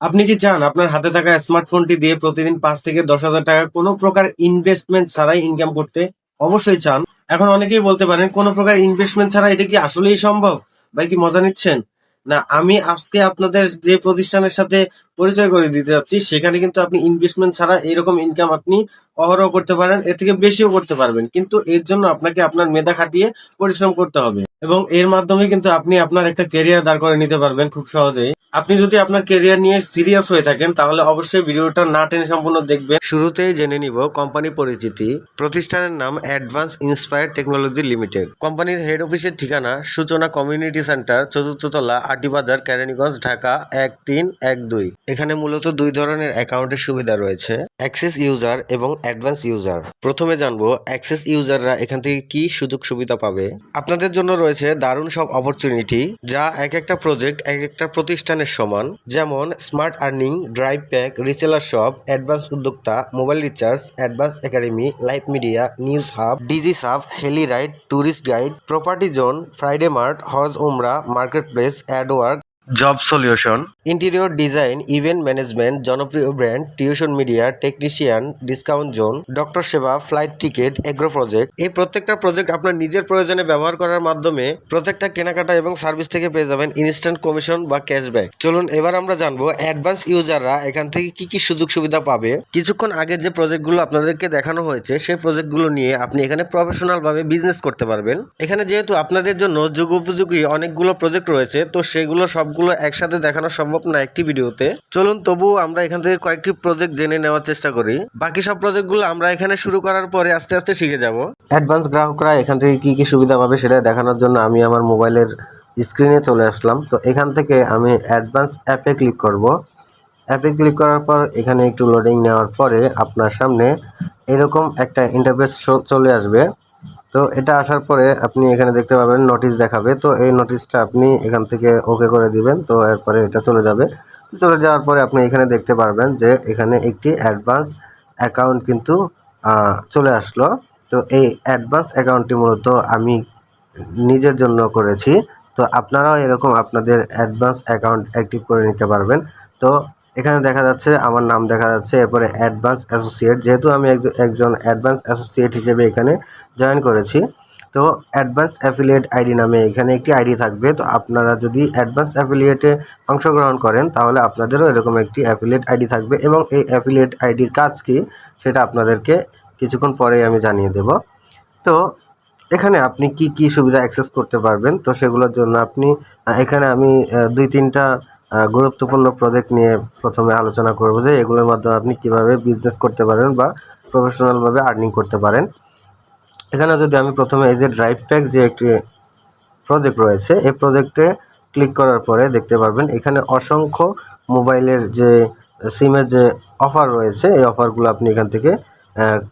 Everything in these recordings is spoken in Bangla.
আপনি কি চান আপনার হাতে থাকা স্মার্টফোনটি দিয়ে প্রতিদিন 5 থেকে 10 হাজার টাকা কোনো প্রকার ইনভেস্টমেন্ট ছাড়াই ইনকাম করতে? অবশ্যই চান। এখন অনেকেই বলতে পারেন কোনো প্রকার ইনভেস্টমেন্ট ছাড়া এটা কি আসলেই সম্ভব? ভাই কি মজা নিচ্ছেন? না, আমি আজকে আপনাদের যে প্রতিষ্ঠানের সাথে পরিচয় করে দিতে যাচ্ছি সেখানে কিন্তু আপনি ইনভেস্টমেন্ট ছাড়া এরকম ইনকাম আপনি অহরহ করতে পারেন, এর থেকে বেশিও করতে পারবেন, কিন্তু এর জন্য আপনাকে আপনার মেধা খাটিয়ে পরিশ্রম করতে হবে এবং এর মাধ্যমে কিন্তু আপনি আপনার একটা ক্যারিয়ার দাঁড় করে নিতে পারবেন খুব সহজেই। আপনি যদি আপনার ক্যারিয়ার নিয়ে সিরিয়াস হয়ে থাকেন তাহলে অবশ্যই ভিডিওটা না টেনে সম্পূর্ণ দেখবেন। শুরুতেই জেনে নিব কোম্পানি পরিচিতি। প্রতিষ্ঠানের নাম অ্যাডভান্স ইন্সপায়ার টেকনোলজি লিমিটেড। কোম্পানির হেড অফিসের ঠিকানা সূচনা কমিউনিটি সেন্টার, 4th তলা, আটিবাজার, কেরানীগঞ্জ, ঢাকা 1312। এখানে মূলত দুই ধরনের অ্যাকাউন্টের সুবিধা রয়েছে, অ্যাক্সেস ইউজার এবং অ্যাডভান্স ইউজার। প্রথমে জানবো অ্যাক্সেস ইউজাররা এখান থেকে কি সুযোগ সুবিধা পাবে। আপনাদের জন্য রয়েছে দারুণ সব অপরচুনিটি, যা এক একটা প্রজেক্ট এক একটা প্রতিষ্ঠানের সমান। যেমন smart earning, drive pack, reseller shop, advance উদ্যোক্তা, mobile recharge, advance academy, live media, news hub, digi sub, heli ride, tourist guide, property zone, Friday mart, হজ উমরা, market place, adwork, job solution, interior design, event management, জনপ্রিয় brand, tuition media, technician, discount zone, doctor সেবা, ফ্লাইট টিকিট, এগ্রো প্রজেক্ট। এই প্রত্যেকটা প্রজেক্ট আপনার নিজের প্রয়োজনে ব্যবহার করার মাধ্যমে প্রত্যেকটা কেনাকাটা এবং সার্ভিস থেকে পেয়ে যাবেন ইনস্ট্যান্ট কমিশন বা ক্যাশব্যাক। চলুন এবার আমরা জানবো অ্যাডভান্স ইউজাররা এখান থেকে কি কি সুযোগ সুবিধা পাবে। কিছুক্ষণ আগে যে প্রজেক্টগুলো আপনাদেরকে দেখানো হয়েছে সেই প্রজেক্টগুলো নিয়ে আপনি এখানে প্রফেশনাল ভাবে বিজনেস করতে পারবেন। এখানে যেহেতু আপনাদের জন্য যুগোপযোগী অনেকগুলো প্রজেক্ট রয়েছে, তো সেগুলো সবগুলো একসাথে দেখানো সম্ভব না একটি ভিডিওতে। চলুন তবুও আমরা এখান থেকে কয়েকটি প্রজেক্ট জেনে নেওয়ার চেষ্টা করি। বাকি সব প্রজেক্টগুলো আমরা এখানে শুরু করার পরে আস্তে আস্তে শিখে যাব। অ্যাডভান্স গ্রাহকরা এখান থেকে কি কি সুবিধা পাবে সেটা দেখানোর জন্য আমি আমার মোবাইলের স্ক্রিনে চলে আসলাম। তো এখান থেকে আমি অ্যাডভান্স অ্যাপে ক্লিক করব। অ্যাপে ক্লিক করার পর এখানে একটু লোডিং নেওয়ার পরে আপনার সামনে এরকম একটা ইন্টারফেস চলে আসবে। তো এটা আসার পরে আপনি এখানে দেখতে পাবেন নোটিশ দেখাবে। তো এই নোটিশটা আপনি এখান থেকে ওকে করে দিবেন। তো এরপরে এটা চলে যাবে। তো চলে যাওয়ার পরে আপনি এখানে দেখতে পারবেন যে এখানে একটি অ্যাডভান্স অ্যাকাউন্ট কিন্তু চলে আসলো। তো এই অ্যাডভান্স অ্যাকাউন্টটি মূলত আমি নিজের জন্য করেছি। তো আপনারাও এরকম আপনাদের অ্যাডভান্স অ্যাকাউন্ট অ্যাক্টিভ করে নিতে পারবেন। তো এখানে দেখা যাচ্ছে আমার নাম দেখা যাচ্ছে, এরপরে অ্যাডভান্স অ্যাসোসিয়েট, যেহেতু আমি একজন অ্যাডভান্স অ্যাসোসিয়েট হিসেবে এখানে জয়েন করেছি। তো অ্যাডভান্স অ্যাফিলিয়েট আইডি নামে এখানে একটি আইডি থাকবে। তো আপনারা যদি অ্যাডভান্স অ্যাফিলিয়েটে অংশগ্রহণ করেন তাহলে আপনাদেরও এরকম একটি অ্যাফিলিয়েট আইডি থাকবে এবং এই অ্যাফিলিয়েট আইডির কাজ কি সেটা আপনাদেরকে কিছুক্ষণ পরেই আমি জানিয়ে দেব। তো এখানে আপনি কি কি সুবিধা অ্যাক্সেস করতে পারবেন, তো সেগুলোর জন্য আপনি এখানে আমি 2-3টা গুরুত্বপূর্ণ প্রজেক্ট নিয়ে প্রথমে আলোচনা করব যে এগুলোর মাধ্যমে আপনি কিভাবে বিজনেস করতে পারেন বা প্রফেশনালভাবে আর্নিং করতে পারেন। এখানে যদি আমি প্রথমে এই যে ড্রাইভ প্যাক যে একটি প্রজেক্ট রয়েছে, এই প্রজেক্টে ক্লিক করার পরে দেখতে পারবেন এখানে অসংখ্য মোবাইলের যে সিমের যে অফার রয়েছে এই অফারগুলো আপনি এখান থেকে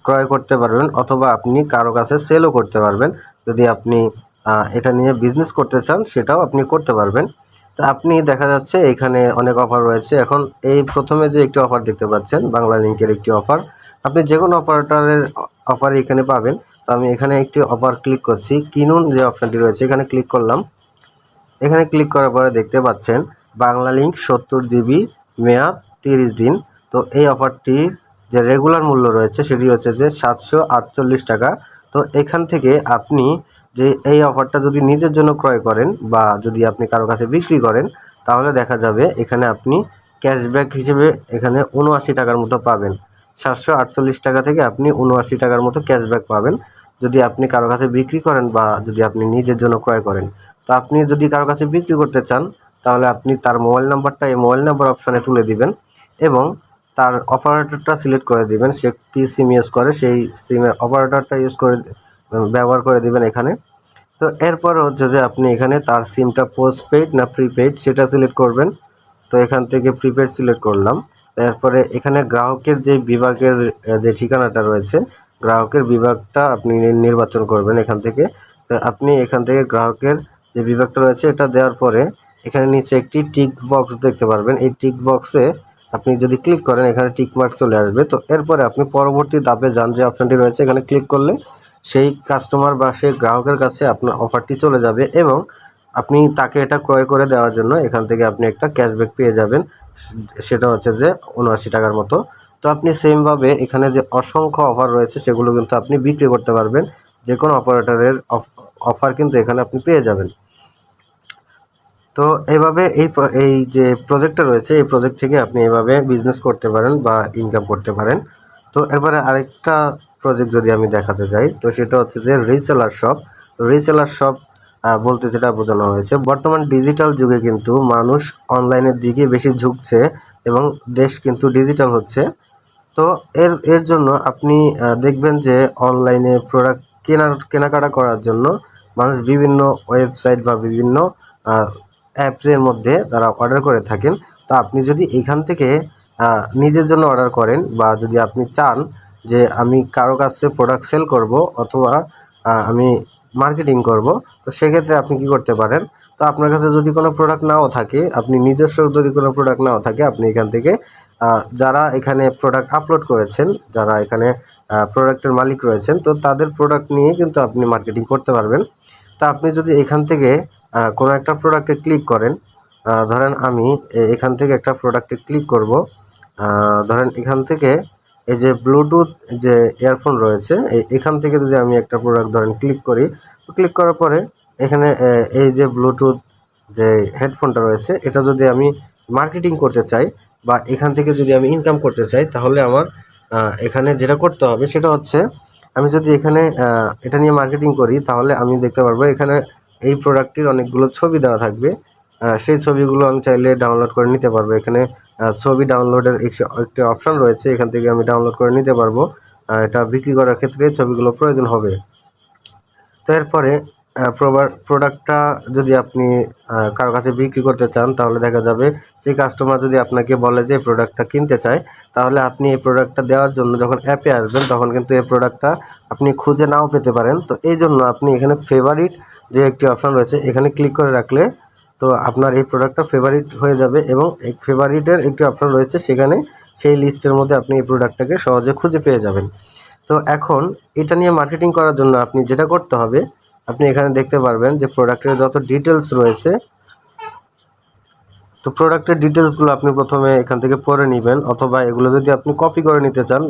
ক্রয় করতে পারবেন, অথবা আপনি কারো কাছে সেলও করতে পারবেন। যদি আপনি এটা নিয়ে বিজনেস করতে চান সেটাও আপনি করতে পারবেন। তো আপনি দেখা যাচ্ছে এখানে অনেক অফার রয়েছে। এখন এই প্রথমে যে একটি অফার দেখতে পাচ্ছেন বাংলা লিঙ্কের একটি অফার, আপনি যে কোনো অপারেটরের অফার এখানে পাবেন। তো আমি এখানে একটি অফার ক্লিক করছি, কিনুন যে অপশানটি রয়েছে এখানে ক্লিক করলাম। এখানে ক্লিক করার পরে দেখতে পাচ্ছেন বাংলা লিঙ্ক 70 জিবি, মেয়াদ 30 দিন। তো এই অফারটির যে রেগুলার মূল্য রয়েছে সেটি হচ্ছে যে 748 টাকা। তো এখান থেকে আপনি যে এই অফারটা যদি নিজের জন্য ক্রয় করেন বা যদি আপনি কারো কাছে বিক্রি করেন তাহলে দেখা যাবে এখানে আপনি ক্যাশব্যাক হিসেবে এখানে 79 টাকার মতো পাবেন। 748 টাকা থেকে আপনি 79 টাকার মতো ক্যাশব্যাক পাবেন যদি আপনি কারো কাছে বিক্রি করেন বা যদি আপনি নিজের জন্য ক্রয় করেন। তো আপনি যদি কারো কাছে বিক্রি করতে চান তাহলে আপনি তার মোবাইল নাম্বারটা এই মোবাইল নাম্বার অপশানে তুলে দিবেন এবং তার অপারেটরটা সিলেক্ট করে দিবেন, সে কী সিম ইউজ করে সেই সিমের অপারেটরটা ব্যবহার করে দিবেন এখানে। তো এরপর হচ্ছে যে আপনি এখানে তার সিমটা পোস্টপেইড না প্রিপেইড সেটা সিলেক্ট করবেন। তো এখান থেকে প্রিপেইড সিলেক্ট করলাম। এরপরে এখানে গ্রাহকের যে বিভাগের যে ঠিকানাটা রয়েছে গ্রাহকের বিভাগটা আপনি নির্বাচন করবেন এখান থেকে। তো আপনি এখান থেকে গ্রাহকের যে বিভাগটা রয়েছে এটা দেওয়ার পরে এখানে নিচে একটি টিক বক্স দেখতে পারবেন। এই টিক বক্সে আপনি যদি ক্লিক করেন এখানে টিক মার্ক চলে আসবে। তো এরপরে আপনি পরবর্তী ধাপে যান যে অপশানটি রয়েছে এখানে ক্লিক করলে সেই কাস্টমার বা সেই গ্রাহকের কাছে আপনার অফারটি চলে যাবে এবং আপনি তাকে এটা ক্রয় করে দেওয়ার জন্য এখান থেকে আপনি একটা ক্যাশব্যাক পেয়ে যাবেন, সেটা হচ্ছে যে 79 টাকার মতো। তো আপনি সেমভাবে এখানে যে অসংখ্য অফার রয়েছে সেগুলো কিন্তু আপনি বিক্রি করতে পারবেন, যে কোনো অপারেটরের অফার কিন্তু এখানে আপনি পেয়ে যাবেন। তো এইভাবে এই যে প্রজেক্টটা রয়েছে এই প্রজেক্ট থেকে আপনি এভাবে বিজনেস করতে পারেন বা ইনকাম করতে পারেন। তো এরপরে আরেকটা প্রজেক্ট যদি আমি দেখাতে যাই, তো সেটা হচ্ছে যে রিসেলার শপ। রিসেলার শপ বলতে যেটা বোঝানো হয়েছে, বর্তমান ডিজিটাল যুগে কিন্তু মানুষ অনলাইনের দিকে বেশি ঝুঁকছে এবং দেশ কিন্তু ডিজিটাল হচ্ছে। তো এর জন্য আপনি দেখবেন যে অনলাইনে প্রোডাক্ট কেনাকাটা করার জন্য মানুষ বিভিন্ন ওয়েবসাইট বা বিভিন্ন অ্যাপসের মধ্যে তারা অর্ডার করে থাকেন। তো আপনি যদি এখান থেকে নিজের জন্য অর্ডার করেন বা যদি আপনি চান যে আমি কারো কাছে প্রোডাক্ট সেল করব অথবা আমি মার্কেটিং করব, তো সেক্ষেত্রে আপনি কি করতে পারেন, তো আপনার কাছে যদি কোনো প্রোডাক্ট নাও থাকে, আপনি নিজস্ব যদি কোনো প্রোডাক্ট নাও থাকে, আপনি এখান থেকে যারা এখানে প্রোডাক্ট আপলোড করেছেন, যারা এখানে প্রোডাক্টের মালিক রয়েছেন, তো তাদের প্রোডাক্ট নিয়ে কিন্তু আপনি মার্কেটিং করতে পারবেন। তা আপনি যদি এখান থেকে কোনো একটা প্রোডাক্টে ক্লিক করেন, ধরেন আমি এখান থেকে একটা প্রোডাক্টে ক্লিক করব, ধরেন এখান থেকে এই যে ব্লুটুথ যে ইয়ারফোন রয়েছে এখান থেকে যদি আমি একটা প্রোডাক্ট ধরেন ক্লিক করি, ক্লিক করার পরে এখানে এই যে ব্লুটুথ যে হেডফোনটা রয়েছে এটা যদি আমি মার্কেটিং করতে চাই বা এখান থেকে যদি আমি ইনকাম করতে চাই, তাহলে আমার এখানে যেটা করতে হবে সেটা হচ্ছে, আমি যদি এখানে এটা নিয়ে মার্কেটিং করি তাহলে আমি দেখতে পারবো এখানে এই প্রোডাক্টটির অনেকগুলো ছবি দেওয়া থাকবে। সেই ছবিগুলো আমি চাইলে ডাউনলোড করে নিতে পারবো। এখানে ছবি ডাউনলোডের একটি অপশান রয়েছে, এখান থেকে আমি ডাউনলোড করে নিতে পারবো। এটা বিক্রি করার ক্ষেত্রে ছবিগুলো প্রয়োজন হবে। তো এরপরে প্রোডাক্টটা যদি আপনি কারো কাছে বিক্রি করতে চান, তাহলে দেখা যাবে সেই কাস্টমার যদি আপনাকে বলে যে প্রোডাক্টটা কিনতে চায়, তাহলে আপনি এই প্রোডাক্টটা দেওয়ার জন্য যখন অ্যাপে আসবেন তখন কিন্তু এই প্রোডাক্টটা আপনি খুঁজে নাও পেতে পারেন। তো এই জন্য আপনি এখানে ফেভারিট যে একটি অপশান রয়েছে এখানে ক্লিক করে রাখলে তো আপনার এই প্রোডাক্টটা ফেভারিট হয়ে যাবে এবং এই ফেভারিটের একটি অপশান রয়েছে, সেখানে সেই লিস্টের মধ্যে আপনি এই প্রোডাক্টটাকে সহজে খুঁজে পেয়ে যাবেন। তো এখন এটা নিয়ে মার্কেটিং করার জন্য আপনি যেটা করতে হবে, আপনি এখানে দেখতে পারবেন যে প্রোডাক্টের যত ডিটেলস রয়েছে, তো প্রোডাক্টের ডিটেলসগুলো আপনি প্রথমে এখান থেকে পড়ে নেবেন, অথবা এগুলো যদি আপনি কপি করে নিতে চান,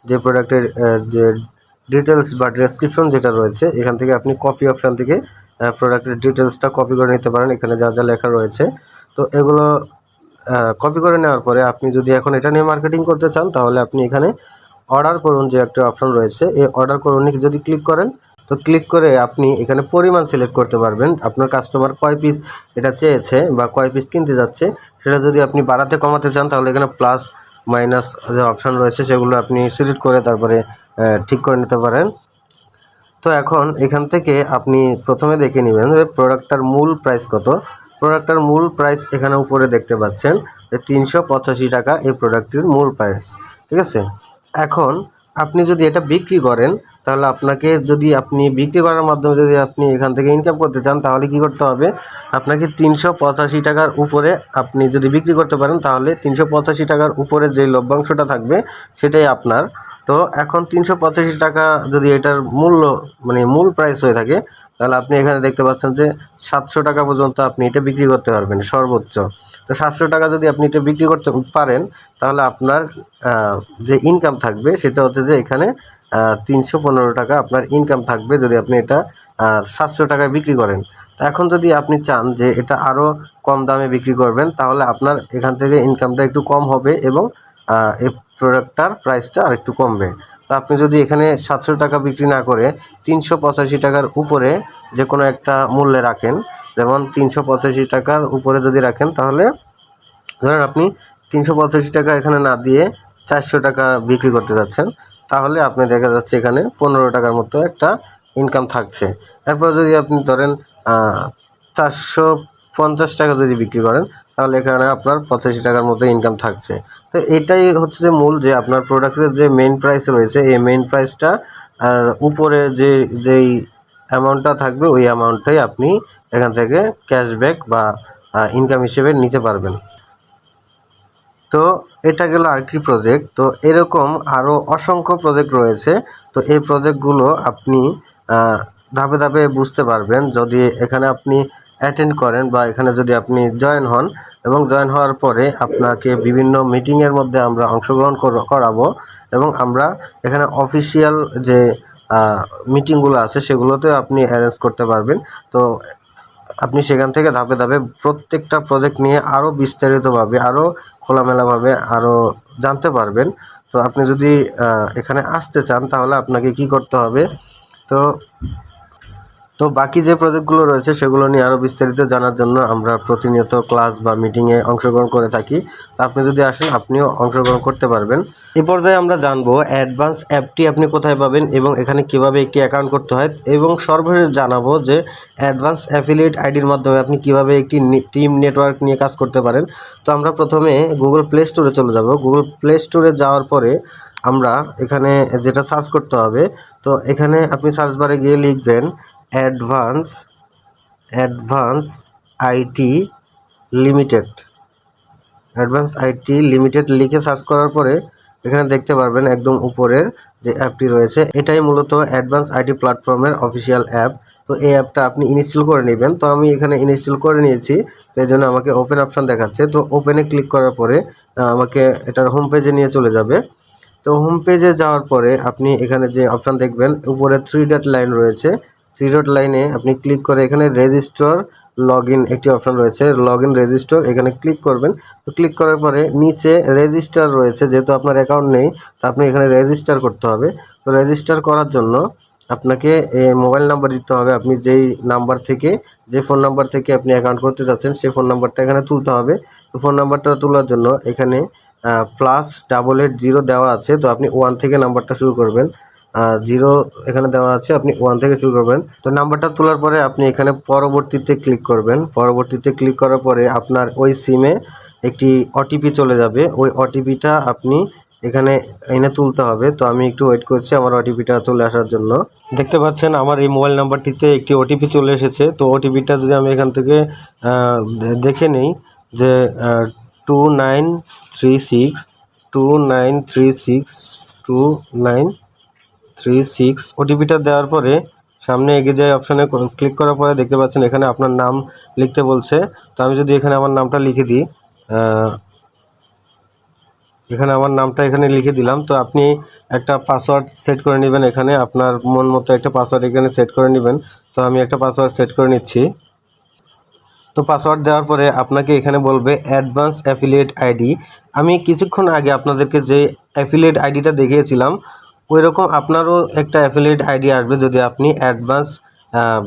যে প্রোডাক্টের যে ডিটেলস বা ডেসক্রিপশন যেটা রয়েছে এখান থেকে আপনি কপি অপশান থেকে প্রোডাক্টের ডিটেলসটা কপি করে নিতে পারেন, এখানে যা যা লেখা রয়েছে। তো এগুলো কপি করে নেওয়ার পরে আপনি যদি এখন এটা নিয়ে মার্কেটিং করতে চান, তাহলে আপনি এখানে অর্ডার করুন যে একটা অপশন রয়েছে, এই অর্ডার করুন যদি ক্লিক করেন, তো ক্লিক করে আপনি এখানে পরিমাণ সিলেক্ট করতে পারবেন। আপনার কাস্টমার কয় পিস এটা চেয়েছে বা কয় পিস কিনতে যাচ্ছে, সেটা যদি আপনি বাড়াতে কমাতে চান তাহলে এখানে প্লাস মাইনাস যে অপশান রয়েছে সেগুলো আপনি সিলেক্ট করে তারপরে ঠিক করে নিতে পারেন। তো এখন এখান থেকে আপনি প্রথমে দেখে নেবেন যে প্রোডাক্টটার মূল প্রাইস কত। প্রোডাক্টটার মূল প্রাইস এখানে উপরে দেখতে পাচ্ছেন যে 385 টাকা এই প্রোডাক্টটির মূল প্রাইস, ঠিক আছে। এখন আপনি যদি এটা বিক্রি করেন, তাহলে আপনাকে যদি আপনি বিক্রি করার মাধ্যমে যদি আপনি এখান থেকে ইনকাম করতে চান, তাহলে কি করতে হবে, আপনাকে 385 টাকার উপরে আপনি যদি বিক্রি করতে পারেন, তাহলে 385 টাকার উপরে যে লভ্যাংশটা থাকবে সেটাই আপনার। তো এখন 385 টাকা যদি এটার মূল্য মানে মূল প্রাইস হয়ে থাকে, তাহলে আপনি এখানে দেখতে পাচ্ছেন যে 700 টাকা পর্যন্ত আপনি এটা বিক্রি করতে পারবেন সর্বোচ্চ। তো 700 টাকা যদি আপনি এটা বিক্রি করতে পারেন, তাহলে আপনার যে ইনকাম থাকবে সেটা হচ্ছে যে এখানে 315 টাকা আপনার ইনকাম থাকবে যদি আপনি এটা 700 টাকায় বিক্রি করেন। তো এখন যদি আপনি চান যে এটা আরও কম দামে বিক্রি করবেন, তাহলে আপনার এখান থেকে ইনকামটা একটু কম হবে এবং এই প্রোডাক্টটার প্রাইসটা আর একটু কমবে। তো আপনি যদি এখানে 700 টাকা বিক্রি না করে 385 টাকার উপরে যে কোনো একটা মূল্যে রাখেন, যেমন 385 টাকার উপরে যদি রাখেন, তাহলে ধরেন আপনি 385 টাকা এখানে না দিয়ে 400 টাকা বিক্রি করতে যাচ্ছেন, তাহলে আপনি দেখা যাচ্ছে এখানে 15 টাকার মতো একটা ইনকাম থাকছে। এরপর যদি আপনি ধরেন 450 টাকা যদি বিক্রি করেন, তাহলে এখানে আপনার 85 টাকার মতো ইনকাম থাকছে। তো এটাই হচ্ছে যে মূল, যে আপনার প্রোডাক্টের যে মেইন প্রাইস রয়েছে এই মেইন প্রাইসটা আর উপরে যেই অ্যামাউন্টটা থাকবে ওই অ্যামাউন্টটাই আপনি এখান থেকে ক্যাশব্যাক বা ইনকাম হিসেবে নিতে পারবেন। তো এটা গেল আরেকটি প্রজেক্ট। তো এরকম আরও অসংখ্য প্রজেক্ট রয়েছে। তো এই প্রজেক্টগুলো আপনি ধাপে ধাপে বুঝতে পারবেন যদি এখানে আপনি অ্যাটেন্ড করেন বা এখানে যদি আপনি জয়েন হন এবং জয়েন হওয়ার পরে আপনাকে বিভিন্ন মিটিংয়ের মধ্যে আমরা অংশগ্রহণ করাবো এবং আমরা এখানে অফিসিয়াল যে মিটিংগুলো আছে সেগুলোতে আপনি অ্যারেঞ্জ করতে পারবেন। তো আপনি সেখান থেকে ধাপে ধাপে প্রত্যেকটা প্রজেক্ট নিয়ে আরও বিস্তারিতভাবে আরও খোলামেলাভাবে আরও জানতে পারবেন। তো আপনি যদি এখানে আসতে চান তাহলে আপনাকে কি করতে হবে, তো বাকি যে প্রজেক্টগুলো রয়েছে সেগুলো নিয়ে আরও বিস্তারিত জানার জন্য আমরা প্রতিনিয়ত ক্লাস বা মিটিংয়ে অংশগ্রহণ করে থাকি। তো আপনি যদি আসেন আপনিও অংশগ্রহণ করতে পারবেন। এই পর্যায়ে আমরা জানবো অ্যাডভান্স অ্যাপটি আপনি কোথায় পাবেন এবং এখানে কিভাবে একটি অ্যাকাউন্ট করতে হয়, এবং সর্বশেষ জানাবো যে অ্যাডভান্স অ্যাফিলিয়েট আইডির মাধ্যমে আপনি কিভাবে একটি টিম নেটওয়ার্ক নিয়ে কাজ করতে পারেন। তো আমরা প্রথমে গুগল প্লে স্টোরে চলে যাব। গুগল প্লে স্টোরে যাওয়ার পরে আমরা এখানে যেটা সার্চ করতে হবে, তো এখানে আপনি সার্চ বারে গিয়ে লিখবেন advance IT limited. Advance IT limited লিখে সার্চ করার পরে এখানে দেখতে পারবেন একদম উপরের যে অ্যাপটি রয়েছে, এটাই মূলত অ্যাডভান্স আইটি প্ল্যাটফর্মের অফিসিয়াল অ্যাপ। তো এই অ্যাপটা আপনি ইনস্টল করে নেবেন। তো আমি এখানে ইনস্টল করে নিয়েছি, তো এই জন্য আমাকে ওপেন অপশান দেখাচ্ছে। তো ওপেনে ক্লিক করার পরে আমাকে এটার হোম পেজে নিয়ে চলে যাবে। তো হোম পেজে যাওয়ার পরে আপনি এখানে যে অপশান দেখবেন উপরে 3 ডট লাইন রয়েছে, 3 ডট লাইনে আপনি ক্লিক করে এখানে রেজিস্টার লগ ইন একটি অপশান রয়েছে, লগ ইন রেজিস্টার, এখানে ক্লিক করবেন। তো ক্লিক করার পরে নিচে রেজিস্টার রয়েছে, যেহেতু আপনার অ্যাকাউন্ট নেই তো আপনি এখানে রেজিস্টার করতে হবে। তো রেজিস্টার করার জন্য আপনাকে মোবাইল নাম্বার দিতে হবে। আপনি যেই নাম্বার থেকে, যে ফোন নাম্বার থেকে আপনি অ্যাকাউন্ট করতে চাচ্ছেন সেই ফোন নাম্বারটা এখানে তুলতে হবে। তো ফোন নাম্বারটা তোলার জন্য এখানে +880 দেওয়া আছে, তো আপনি 1 থেকে নাম্বারটা শুরু করবেন। 0 এখানে দেওয়া আছে, আপনি 1 থেকে শুরু করবেন। তো নাম্বারটা তোলার পরে আপনি এখানে পরবর্তীতে ক্লিক করবেন। পরবর্তীতে ক্লিক করার পরে আপনার ওই সিমে একটি ওটিপি চলে যাবে, ওই ওটিপিটা আপনি এখানে এনে তুলতে হবে। তো আমি একটু ওয়েট করছি আমার ওটিপিটা চলে আসার জন্য। দেখতে পাচ্ছেন আমার এই মোবাইল নাম্বারটিতে একটি ওটিপি চলে এসেছে। তো ওটিপিটা যদি আমি এখান থেকে দেখে নিই যে 2936 ওটিপিটা দেওয়ার পরে সামনে এগিয়ে যায় অপশানে ক্লিক করার পরে দেখতে পাচ্ছেন এখানে আপনার নাম লিখতে বলছে। তো আমি যদি এখানে আমার নামটা লিখে দিই, এখানে আমার নামটা এখানে লিখে দিলাম। তো আপনি একটা পাসওয়ার্ড সেট করে নেবেন, এখানে আপনার মন মতো একটা পাসওয়ার্ড এখানে সেট করে নেবেন। তো আমি একটা পাসওয়ার্ড সেট করে নিচ্ছি। তো পাসওয়ার্ড দেওয়ার পরে আপনাকে এখানে বলবে অ্যাডভান্স অ্যাফিলিয়েট আইডি। আমি কিছুক্ষণ আগে আপনাদেরকে যে অ্যাফিলিয়েট আইডিটা দেখিয়েছিলাম ওই রকম আপনারও একটা অ্যাফিলিয়েট আইডি আসবে যদি আপনি অ্যাডভান্স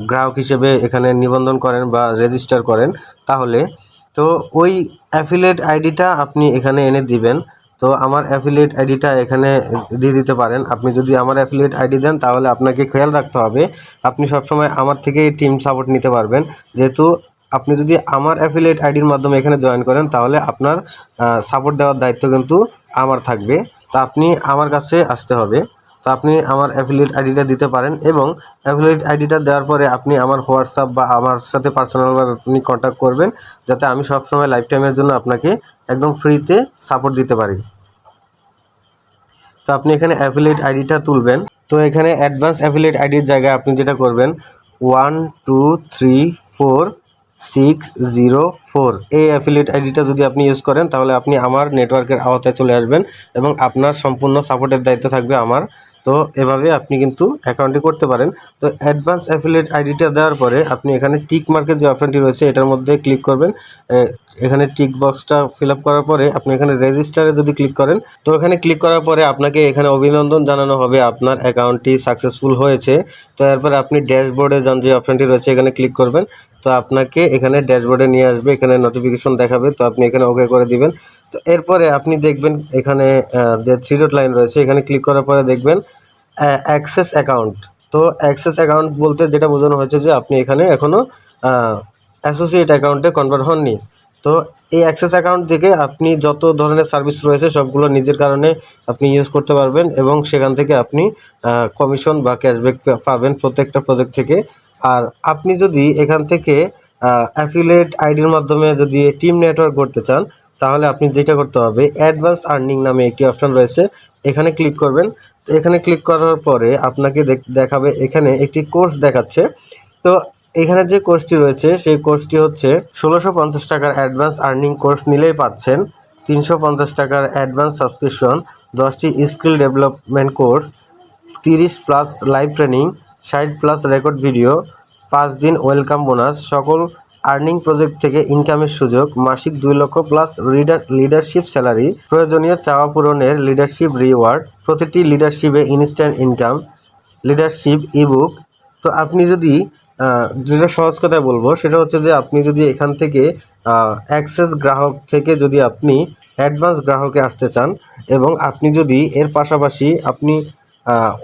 গ্রাহক হিসেবে এখানে নিবন্ধন করেন বা রেজিস্টার করেন তাহলে। তো ওই অ্যাফিলিয়েট আইডিটা আপনি এখানে এনে দিবেন। তো আমার অ্যাফিলিয়েট আইডিটা এখানে দিয়ে দিতে পারেন। আপনি যদি আমার অ্যাফিলিয়েট আইডি দেন তাহলে আপনাকে খেয়াল রাখতে হবে আপনি সবসময় আমার থেকে টিম সাপোর্ট নিতে পারবেন। যেহেতু আপনি যদি আমার অ্যাফিলিয়েট আইডির মাধ্যমে এখানে জয়েন করেন তাহলে আপনার সাপোর্ট দেওয়ার দায়িত্ব কিন্তু আমার থাকবে। তো আপনি আমার কাছে আসতে হবে। তো আপনি আমার অ্যাফিলিয়েট আইডিটা দিতে পারেন এবং অ্যাফিলিয়েট আইডিটা দেওয়ার পরে আপনি আমার হোয়াটসঅ্যাপ বা আমার সাথে পার্সোনালভাবে আপনি কন্ট্যাক্ট করবেন, যাতে আমি সবসময় লাইফ টাইমের জন্য আপনাকে একদম ফ্রিতে সাপোর্ট দিতে পারি। তো আপনি এখানে অ্যাফিলিয়েট আইডিটা তুলবেন। তো এখানে অ্যাডভান্স অ্যাফিলিয়েট আইডির জায়গায় আপনি যেটা করবেন 1234 এই অ্যাফিলিয়েট আইডিটা যদি আপনি ইউজ করেন তাহলে আপনি আমার নেটওয়ার্কের আওতায় চলে আসবেন এবং আপনার সম্পূর্ণ সাপোর্টের দায়িত্ব থাকবে আমার। তো এভাবে আপনি কিন্তু অ্যাকাউন্টটি করতে পারেন। তো অ্যাডভান্স অ্যাফিলিয়েট আইডিটা দেওয়ার পরে আপনি এখানে টিক মার্কের যে অপশনটি রয়েছে এটার মধ্যে ক্লিক করবেন। এখানে টিক বক্সটা ফিল আপ করার পরে আপনি এখানে রেজিস্টারে যদি ক্লিক করেন তো এখানে ক্লিক করার পরে আপনাকে এখানে অভিনন্দন জানানো হবে আপনার অ্যাকাউন্টটি সাকসেসফুল হয়েছে। তো এরপরে আপনি ড্যাশবোর্ডে যান যে অপশনটি রয়েছে এখানে ক্লিক করবেন। তো আপনাকে এখানে ড্যাশবোর্ডে নিয়ে আসবে, এখানে নোটিফিকেশন দেখাবে, তো আপনি এখানে ওকে করে দিবেন। তো এরপরে আপনি দেখবেন এখানে যে 3 ডট লাইন রয়েছে এখানে ক্লিক করার পরে দেখবেন অ্যাক্সেস অ্যাকাউন্ট। তো অ্যাক্সেস অ্যাকাউন্ট বলতে যেটা বোঝানো হয়েছে যে আপনি এখানে এখনও অ্যাসোসিয়েট অ্যাকাউন্টে কনভার্ট হননি। তো এই অ্যাক্সেস অ্যাকাউন্ট থেকে আপনি যত ধরনের সার্ভিস রয়েছে সবগুলো নিজের কারণে আপনি ইউজ করতে পারবেন এবং সেখান থেকে আপনি কমিশন বা ক্যাশব্যাক পাবেন প্রত্যেকটা প্রজেক্ট থেকে। আর আপনি যদি এখান থেকে অ্যাফিলিয়েট আইডির মাধ্যমে যদি টিম নেটওয়ার্ক করতে চান তাহলে আপনি যেটা করতে হবে অ্যাডভান্স আর্নিং নামে একটি অপশান রয়েছে, এখানে ক্লিক করবেন। তো এখানে ক্লিক করার পরে আপনাকে দেখাবে এখানে একটি কোর্স দেখাচ্ছে। তো এখানে যে কোর্সটি রয়েছে সেই কোর্সটি হচ্ছে 1650 টাকার অ্যাডভান্স আর্নিং কোর্স নিলেই পাচ্ছেন 350 টাকার অ্যাডভান্স সাবস্ক্রিপশন, 10টি skill development course, 30+ live training, 60+ record video, 5 দিন ওয়েলকাম বোনাস, সকল আর্নিং প্রজেক্ট থেকে ইনকামের সুযোগ, মাসিক 2 লক্ষ প্লাস লিডারশিপ স্যালারি, প্রয়োজনীয় চাওয়া পূরণের লিডারশিপ রিওয়ার্ড, প্রতিটি লিডারশিপে ইনস্ট্যান্ট ইনকাম, লিডারশিপ ইবুক। তো আপনি যদি যেটা সহজ কথায় বলবো সেটা হচ্ছে যে আপনি যদি এখান থেকে অ্যাক্সেস গ্রাহক থেকে যদি আপনি অ্যাডভান্স গ্রাহকে আসতে চান এবং আপনি যদি এর পাশাপাশি আপনি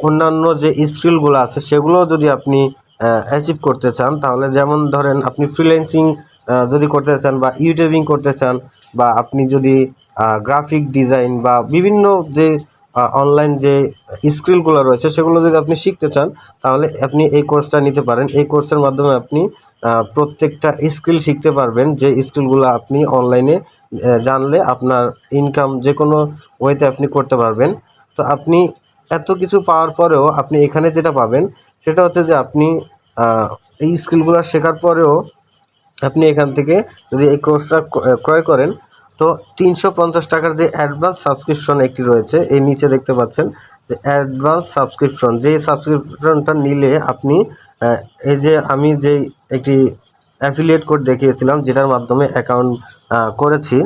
অন্যান্য যে স্কিলগুলো আছে সেগুলো যদি আপনি অ্যাচিভ করতে চান, তাহলে যেমন ধরেন আপনি ফ্রিল্যান্সিং যদি করতে চান বা ইউটিউবিং করতে চান, বা আপনি যদি গ্রাফিক ডিজাইন বা বিভিন্ন যে অনলাইন যে স্কিলগুলো রয়েছে সেগুলো যদি আপনি শিখতে চান, তাহলে আপনি এই কোর্সটা নিতে পারেন। এই কোর্সের মাধ্যমে আপনি প্রত্যেকটা স্কিল শিখতে পারবেন, যে স্কিলগুলো আপনি অনলাইনে জানলে আপনার ইনকাম যে কোনো ওয়েতে আপনি করতে পারবেন। তো আপনি এত কিছু পাওয়ার পরেও আপনি এখানে যেটা পাবেন সেটা হচ্ছে যে আপনি এই স্কিলগুলো শেখার পরেও আপনি এখান থেকে যদি এই কোর্সটা ক্রয় করেন, তো 350 টাকার যে অ্যাডভান্স সাবস্ক্রিপশন একটি রয়েছে, এই নিচে দেখতে পাচ্ছেন যে অ্যাডভান্স সাবস্ক্রিপশন, যে সাবস্ক্রিপশনটা নিলে আপনি এই যে আমি যে একটি অ্যাফিলিয়েট কোড দেখিয়েছিলাম যেটার মাধ্যমে অ্যাকাউন্ট করেছি,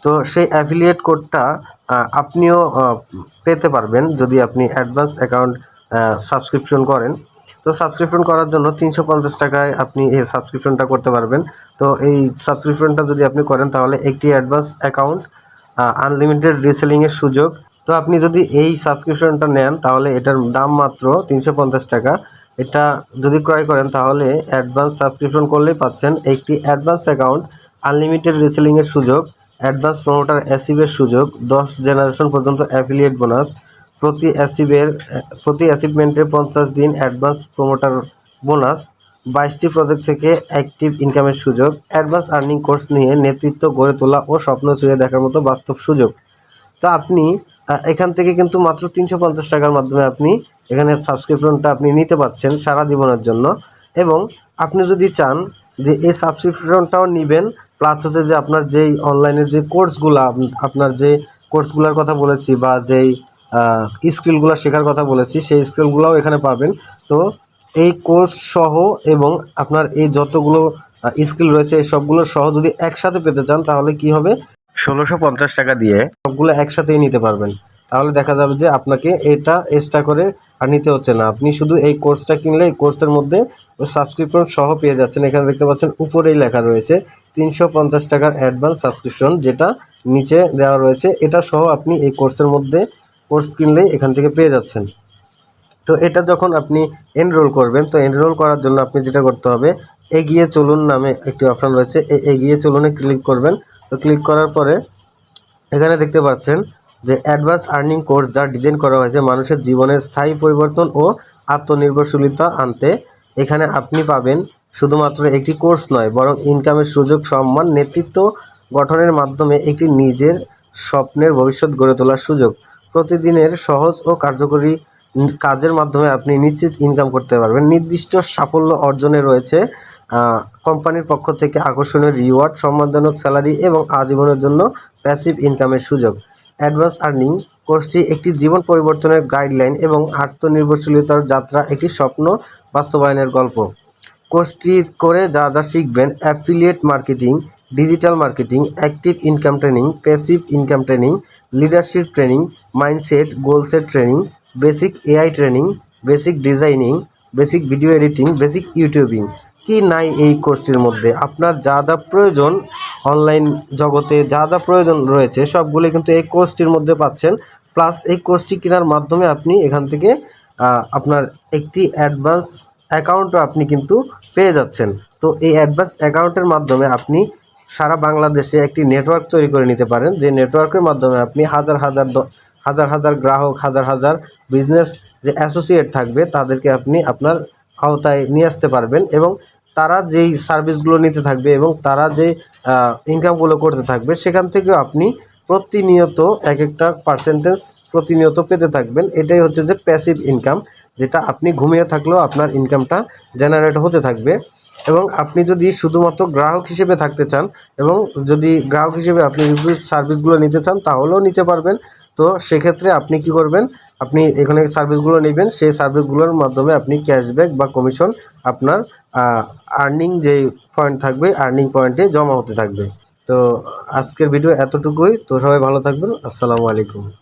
তো সেই অ্যাফিলিয়েট কোডটা আপনিও পেতে পারবেন যদি আপনি অ্যাডভান্স অ্যাকাউন্ট সাবস্ক্রিপশন করেন। তো সাবস্ক্রিপশন করার জন্য 350 টাকায় আপনি এই সাবস্ক্রিপশনটা করতে পারবেন। তো এই সাবস্ক্রিপশনটা যদি আপনি করেন তাহলে একটি অ্যাডভান্স অ্যাকাউন্ট, আনলিমিটেড রিসেলিংয়ের সুযোগ। তো আপনি যদি এই সাবস্ক্রিপশনটা নেন তাহলে এটার দাম মাত্র 350 টাকা। এটা যদি ক্রয় করেন তাহলে অ্যাডভান্স সাবস্ক্রিপশন করলেই পাচ্ছেন একটি অ্যাডভান্স অ্যাকাউন্ট, আনলিমিটেড রিসেলিংয়ের সুযোগ, অ্যাডভান্স প্রমোটার অ্যাচিভের সুযোগ, 10 জেনারেশন পর্যন্ত অ্যাফিলিয়েট বোনাস, প্রতি অ্যাচিভমেন্টে 50 দিন অ্যাডভান্স প্রমোটার বোনাস, 22টি প্রজেক্ট থেকে অ্যাক্টিভ ইনকামের সুযোগ, অ্যাডভান্স আর্নিং কোর্স নিয়ে নেতৃত্ব গড়ে তোলা ও স্বপ্ন ছুঁয়ে দেখার মতো বাস্তব সুযোগ। তো আপনি এখান থেকে কিন্তু মাত্র 350 টাকার মাধ্যমে আপনি এখানে সাবস্ক্রিপশনটা আপনি নিতে পারছেন সারা জীবনের জন্য। এবং আপনি যদি চান যে এই সাবস্ক্রিপশনটাও নেবেন, প্লাস হচ্ছে যে আপনার যেই অনলাইনের যে কোর্সগুলো, আপনার যে কোর্সগুলোর কথা বলেছি বা যেই স্কিলগুলো শেখার কথা বলেছি সেই স্কিলগুলোও এখানে পাবেন। তো এই কোর্স সহ এবং আপনার এই যতগুলো স্কিল রয়েছে এই সবগুলো সহ যদি একসাথে পেতে চান তাহলে কি হবে, 1650 টাকা দিয়ে সবগুলো একসাথেই নিতে পারবেন। তাহলে দেখা যাবে যে আপনাকে এটা এক্সট্রা করে আর নিতে হচ্ছে না, আপনি শুধু এই কোর্সটা কিনলে এই কোর্সের মধ্যে সাবস্ক্রিপশন সহ পেয়ে যাচ্ছেন। এখানে দেখতে পাচ্ছেন উপরেই লেখা রয়েছে 350 টাকার অ্যাডভান্স সাবস্ক্রিপশন, যেটা নিচে দেওয়া রয়েছে, এটা সহ আপনি এই কোর্সের মধ্যে কোর্স কিনলেই এখান থেকে পেয়ে যাচ্ছেন। তো এটা যখন আপনি এনরোল করবেন, তো এনরোল করার জন্য আপনি যেটা করতে হবে, এগিয়ে চলুন নামে একটি অপশান রয়েছে, এগিয়ে চলুনে ক্লিক করবেন। তো ক্লিক করার পরে এখানে দেখতে পাচ্ছেন যে অ্যাডভান্স আর্নিং কোর্স, যা ডিজাইন করা হয়েছে মানুষের জীবনের স্থায়ী পরিবর্তন ও আত্মনির্ভরশীলতা আনতে। এখানে আপনি পাবেন শুধুমাত্র একটি কোর্স নয়, বরং ইনকামের সুযোগ, সম্মান, নেতৃত্ব গঠনের মাধ্যমে একটি নিজের স্বপ্নের ভবিষ্যৎ গড়ে তোলার সুযোগ। প্রতিদিনের সহজ ও কার্যকরী কাজের মাধ্যমে আপনি নিশ্চিত ইনকাম করতে পারবেন। নির্দিষ্ট সাফল্য অর্জনে রয়েছে কোম্পানির পক্ষ থেকে আকর্ষণীয় রিওয়ার্ড, সম্মানজনক স্যালারি এবং আজীবনের জন্য প্যাসিভ ইনকামের সুযোগ। অ্যাডভান্স আর্নিং কোর্সটি একটি জীবন পরিবর্তনের গাইডলাইন এবং আত্মনির্ভরশীলতার যাত্রা, একটি স্বপ্ন বাস্তবায়নের গল্প। কোর্সটি করে যা যা শিখবেন: affiliate marketing, digital marketing, active income training, passive income training, leadership training, mindset goal set training, basic AI training, basic designing, basic video editing, basic YouTubing. কি নাই এই কোর্সটির মধ্যে? আপনার যা যা প্রয়োজন, অনলাইন জগতে যা যা প্রয়োজন রয়েছে সবগুলো কিন্তু এই কোর্সটির মধ্যে পাচ্ছেন। প্লাস এই কোর্সটি কেনার মাধ্যমে আপনি এখান থেকে আপনার একটি অ্যাডভান্স অ্যাকাউন্টও আপনি কিন্তু পেয়ে যাচ্ছেন। তো এই অ্যাডভান্স অ্যাকাউন্টের মাধ্যমে আপনি সারা বাংলাদেশে একটি নেটওয়ার্ক তৈরি করে নিতে পারেন, যে নেটওয়ার্কের মাধ্যমে আপনি হাজার হাজার গ্রাহক, হাজার হাজার বিজনেস যে অ্যাসোসিয়েট থাকবে তাদেরকে আপনি আপনার আওতায় নিয়ে আসতে পারবেন, এবং তারা যেই সার্ভিসগুলো নিতে থাকবে এবং তারা যে ইনকামগুলো করতে থাকবে সেখান থেকেও আপনি প্রতিনিয়ত এক একটা পার্সেন্টেজ প্রতিনিয়ত পেতে থাকবেন। এটাই হচ্ছে যে প্যাসিভ ইনকাম, যেটা আপনি ঘুমিয়ে থাকলেও আপনার ইনকামটা জেনারেট হতে থাকবে। এবং আপনি যদি শুধুমাত্র গ্রাহক হিসেবে থাকতে চান এবং যদি গ্রাহক হিসেবে আপনি রিভিউ সার্ভিসগুলো নিতে চান তাহলেও নিতে পারবেন। তো সেক্ষেত্রে আপনি কি করবেন, আপনি এখানে সার্ভিসগুলো নেবেন, সেই সার্ভিসগুলোর মাধ্যমে আপনি ক্যাশব্যাক বা কমিশন আপনার আর্নিং যে পয়েন্ট থাকবে আর্নিং পয়েন্টে জমা হতে থাকবে। তো আজকের ভিডিও এতটুকুই। তো সবাই ভালো থাকবেন। আসসালামু আলাইকুম।